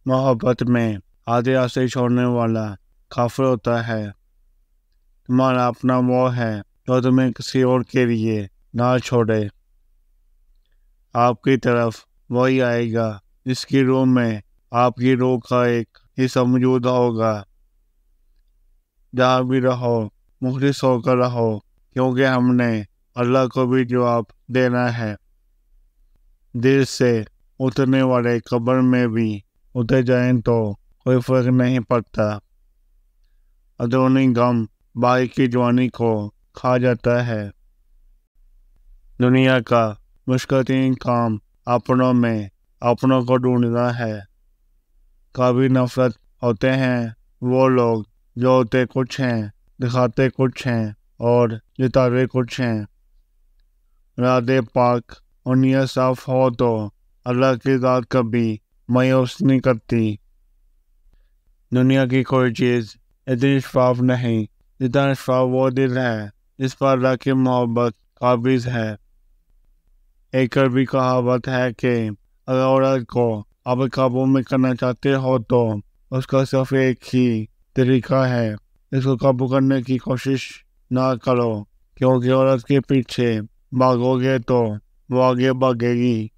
मोहब्बत में आधे रास्ते छोड़ने वाला काफिर होता है। तुम्हारा अपना वो है जो तुम्हें किसी और के लिए ना छोड़े। आपकी तरफ वही आएगा जिसकी रूह में आपकी रूह का एक हिस्सा मौजूद होगा। जहाँ भी रहो मुखलिस होकर रहो, क्योंकि हमने अल्लाह को भी जवाब देना है। दिल से उतरने वाले कब्र में भी उतर जाएं तो कोई फर्क नहीं पड़ता। अंदरूनी गम बाहर की जवानी को खा जाता है। दुनिया का मुश्किल तीन काम अपनों में अपनों को ढूंढना है। काबिल नफरत होते हैं वो लोग जो होते कुछ हैं, दिखाते कुछ हैं और जिताते कुछ हैं। इरादे पाक और नियत साफ हो तो अल्लाह की ज़ात कभी मायूस नहीं करती। दुनिया की कोई चीज़ इतनी शफाफ नहीं जितना शफाफ वो दिल है जिस पर अल्लाह की मोहब्बत काबिज है। एक अरबी कहावत है कि अगर औरत को आप काबू में करना चाहते हो तो उसका सिर्फ एक ही तरीका है, इसको काबू करने की कोशिश ना करो, क्योंकि औरत के पीछे भागोगे तो वो आगे भागेगी